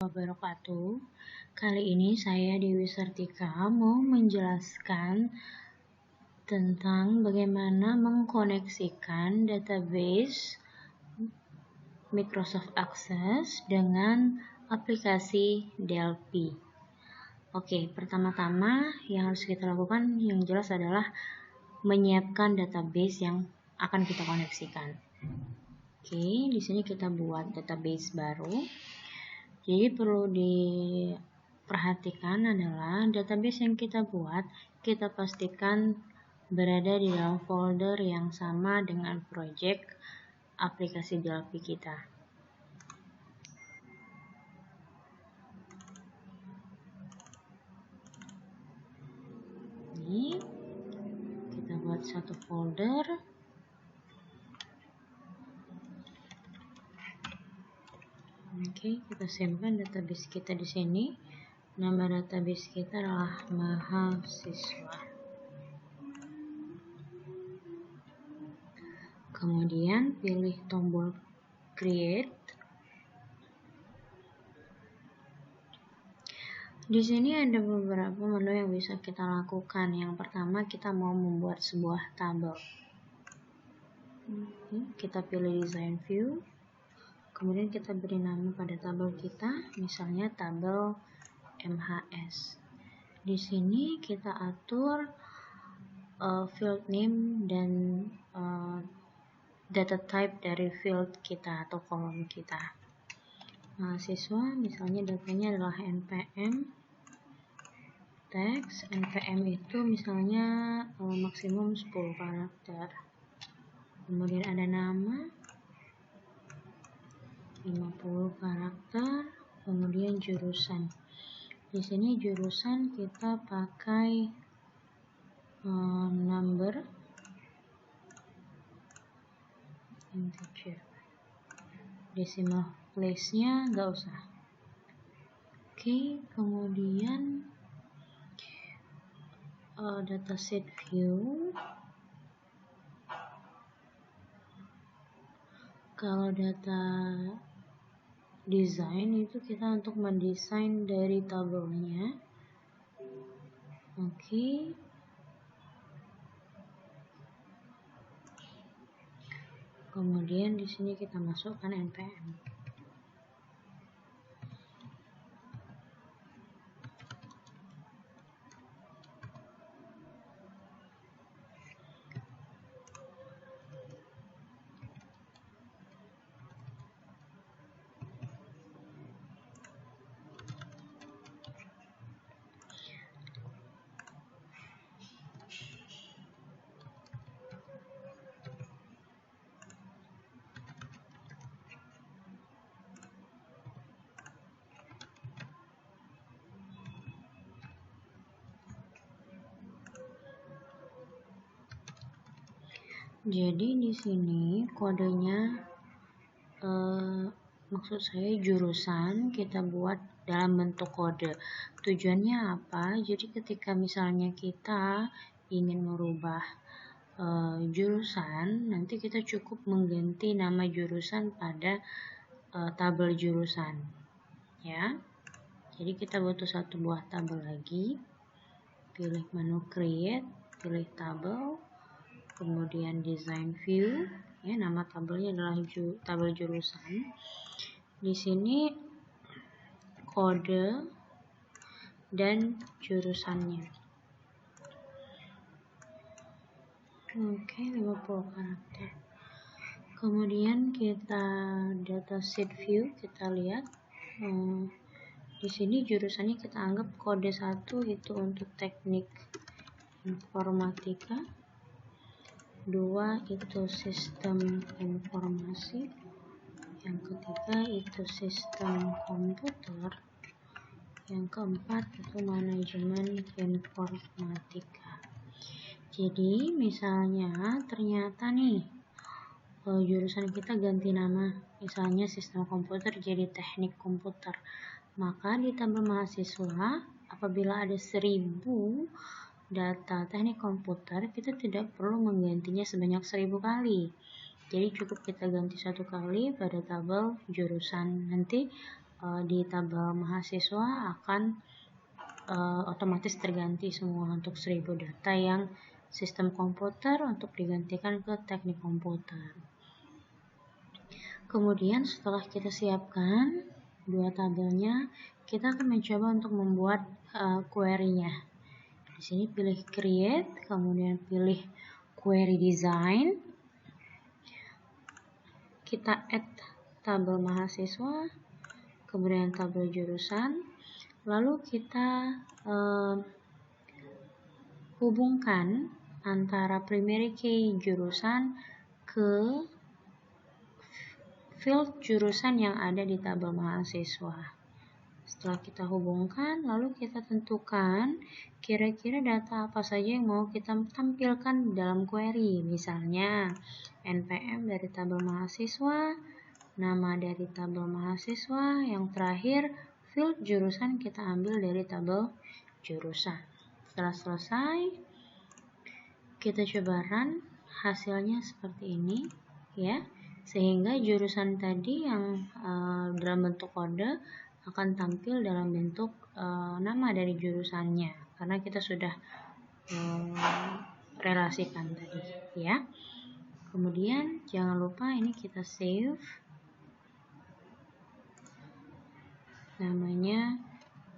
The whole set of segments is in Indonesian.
wabarakatuh. Kali ini saya Dewi Sartika mau menjelaskan tentang bagaimana mengkoneksikan database Microsoft Access dengan aplikasi Delphi. Oke, pertama-tama yang harus kita lakukan yang jelas adalah menyiapkan database yang akan kita koneksikan. Oke, di sini kita buat database baru. Jadi perlu diperhatikan adalah database yang kita buat, kita pastikan berada di dalam folder yang sama dengan project aplikasi Delphi kita. Ini kita buat satu folder. Oke, kita simpan database kita di sini. Nama database kita adalah mahasiswa. Kemudian pilih tombol create. Di sini ada beberapa menu yang bisa kita lakukan. Yang pertama, kita mau membuat sebuah tabel. Kita pilih design view. Kemudian kita beri nama pada tabel kita, misalnya tabel MHS. Di sini kita atur field name dan data type dari field kita atau kolom kita. Mahasiswa, misalnya datanya adalah NPM teks. NPM itu misalnya maksimum 10 karakter. Kemudian ada nama 50 karakter, kemudian jurusan. Di sini jurusan kita pakai number integer. Decimal place-nya nggak usah. Oke, kemudian dataset view. Kalau data desain itu kita untuk mendesain dari tabelnya. Oke. Kemudian di sini kita masukkan NPM. Jadi di sini kodenya maksud saya jurusan kita buat dalam bentuk kode. Tujuannya apa? Jadi ketika misalnya kita ingin merubah jurusan, nanti kita cukup mengganti nama jurusan pada tabel jurusan. Ya. Jadi kita butuh satu buah tabel lagi. Pilih menu create, pilih tabel. Kemudian design view, ya, nama tabelnya adalah tabel jurusan. Di sini kode dan jurusannya. Oke, 50 karakter. Kemudian kita dataset view, kita lihat di sini jurusannya kita anggap kode 1 itu untuk teknik informatika. 2 itu sistem informasi, yang ketiga itu sistem komputer, yang keempat itu manajemen informatika. Jadi misalnya ternyata nih jurusan kita ganti nama, misalnya sistem komputer jadi teknik komputer, maka di tabel mahasiswa apabila ada 1000 data teknik komputer, kita tidak perlu menggantinya sebanyak 1000 kali. Jadi cukup kita ganti 1 kali pada tabel jurusan. Nanti di tabel mahasiswa akan otomatis terganti semua untuk 1000 data yang sistem komputer untuk digantikan ke teknik komputer. Kemudian setelah kita siapkan dua tabelnya, kita akan mencoba untuk membuat query-nya. Di sini pilih create, kemudian pilih query design. Kita add tabel mahasiswa, kemudian tabel jurusan, lalu kita hubungkan antara primary key jurusan ke field jurusan yang ada di tabel mahasiswa. Setelah kita hubungkan, lalu kita tentukan kira-kira data apa saja yang mau kita tampilkan dalam query. Misalnya, NPM dari tabel mahasiswa, nama dari tabel mahasiswa, yang terakhir field jurusan kita ambil dari tabel jurusan. Setelah selesai, kita coba run, hasilnya seperti ini, ya. Sehingga jurusan tadi yang dalam bentuk kode akan tampil dalam bentuk nama dari jurusannya, karena kita sudah relasikan tadi, ya. Kemudian jangan lupa ini kita save, namanya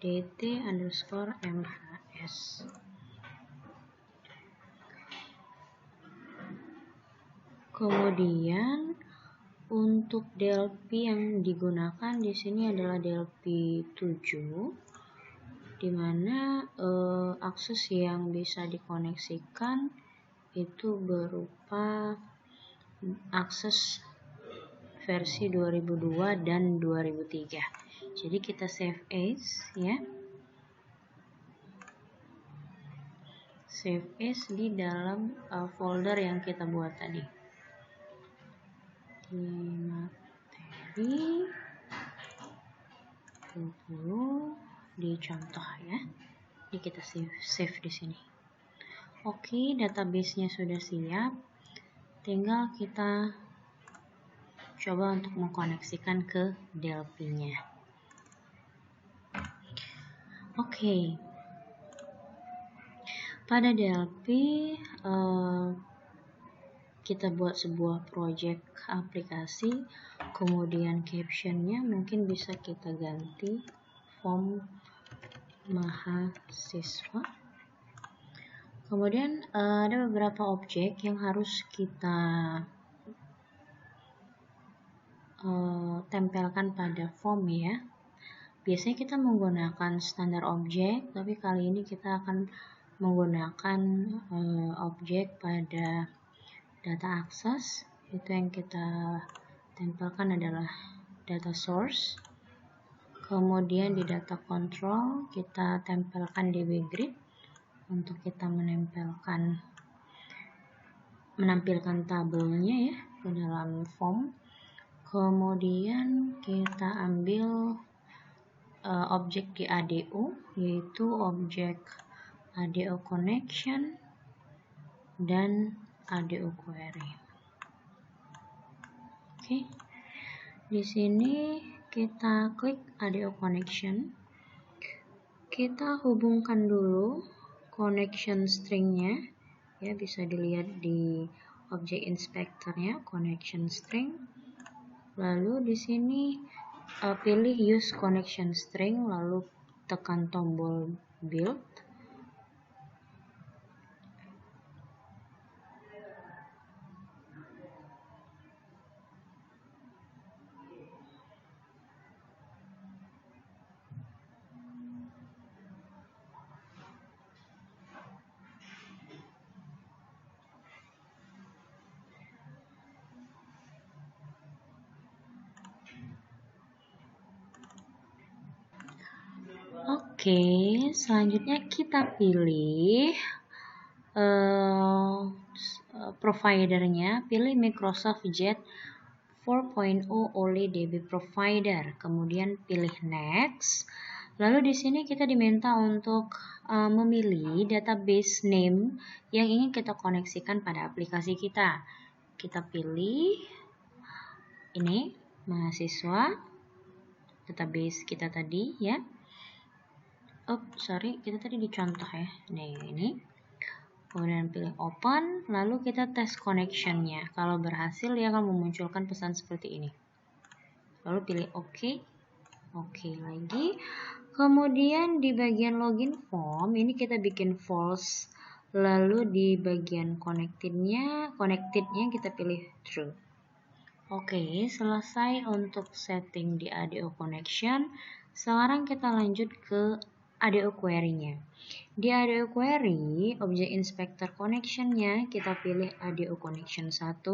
dt_mhs. Kemudian untuk DLP yang digunakan di sini adalah DLP 7, di mana akses yang bisa dikoneksikan itu berupa akses versi 2002 dan 2003. Jadi kita save as, ya. Save as di dalam folder yang kita buat tadi. Di materi 20 di contoh, ya. Jadi kita save di sini. Oke, database-nya sudah siap. Tinggal kita coba untuk mengkoneksikan ke DLP-nya. Oke. Pada DLP kita buat sebuah project aplikasi, kemudian captionnya mungkin bisa kita ganti form mahasiswa. Kemudian ada beberapa objek yang harus kita tempelkan pada form, ya. Biasanya kita menggunakan standar objek, tapi kali ini kita akan menggunakan objek pada data akses. Itu yang kita tempelkan adalah data source. Kemudian di data control kita tempelkan DB grid untuk kita menampilkan tabelnya, ya, ke dalam form. Kemudian kita ambil objek di ADO, yaitu objek ADO connection dan ADO query. Oke. Di sini kita klik ADO connection. Kita hubungkan dulu connection stringnya, ya, bisa dilihat di objek inspektornya, connection string. Lalu di sini pilih use connection string, lalu tekan tombol build. Oke, selanjutnya kita pilih providernya, pilih Microsoft Jet 4.0 oleh DB provider, kemudian pilih next. Lalu di sini kita diminta untuk memilih database name yang ingin kita koneksikan pada aplikasi kita. Kita pilih ini mahasiswa. database kita tadi ya. Kita tadi dicontoh ya. Nih ini. Kemudian pilih open, lalu kita tes connection-nya. Kalau berhasil dia akan memunculkan pesan seperti ini. Lalu pilih OK. Oke lagi. Kemudian di bagian login form ini kita bikin false. Lalu di bagian connected-nya kita pilih true. Oke, selesai untuk setting di ADO connection. Sekarang kita lanjut ke ADO query-nya. Di ADO query, object inspector connection-nya kita pilih ADO connection 1.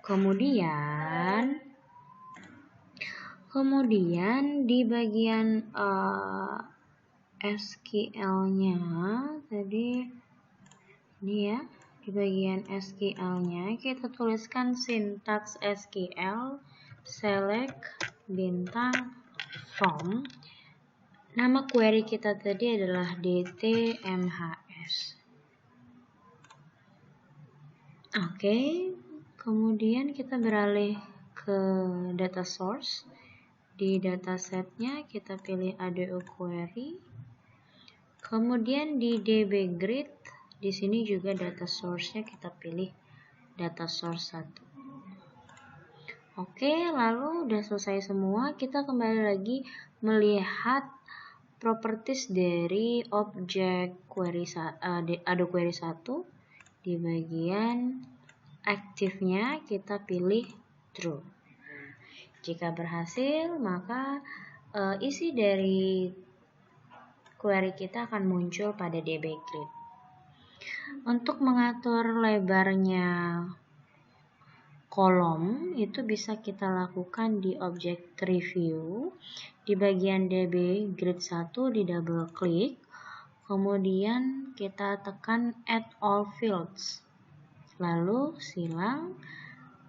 Kemudian di bagian SQL-nya tadi ini ya. Di bagian SQL-nya kita tuliskan sintaks SQL select bintang from. Nama query kita tadi adalah DTMHS. Oke, kemudian kita beralih ke data source. Di datasetnya kita pilih ADO query. Kemudian di DB grid di sini juga data source-nya kita pilih data source 1. Oke, lalu udah selesai semua, kita kembali lagi melihat properties dari objek query ADO query 1. Di bagian aktifnya kita pilih true. Jika berhasil, maka isi dari query kita akan muncul pada DB grid. Untuk mengatur lebarnya kolom itu bisa kita lakukan di objek review. Di bagian DB grid 1 di double klik, kemudian kita tekan add all fields. Lalu silang,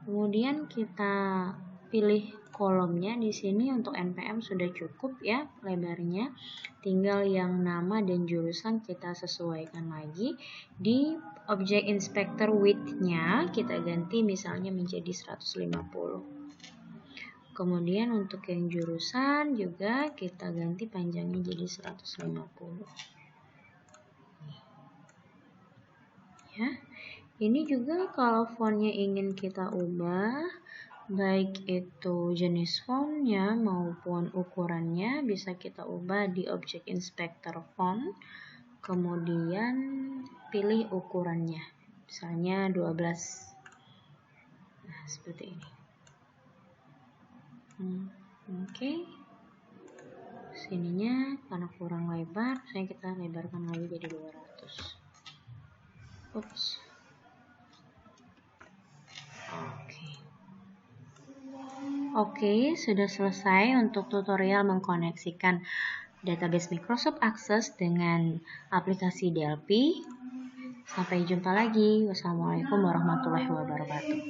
kemudian kita pilih kolomnya. Di sini untuk NPM sudah cukup ya lebarnya, tinggal yang nama dan jurusan kita sesuaikan lagi. Di object inspector width-nya kita ganti misalnya menjadi 150. Kemudian untuk yang jurusan juga kita ganti panjangnya jadi 150 ya. Ini juga kalau fontnya ingin kita ubah, baik itu jenis fontnya maupun ukurannya bisa kita ubah di object inspector font. Kemudian pilih ukurannya, misalnya 12. Nah, seperti ini. Oke. Sininya karena kurang lebar, saya kita lebarkan lagi jadi 200. Oke, sudah selesai untuk tutorial mengkoneksikan database Microsoft Access dengan aplikasi DLP. Sampai jumpa lagi. Wassalamualaikum warahmatullahi wabarakatuh.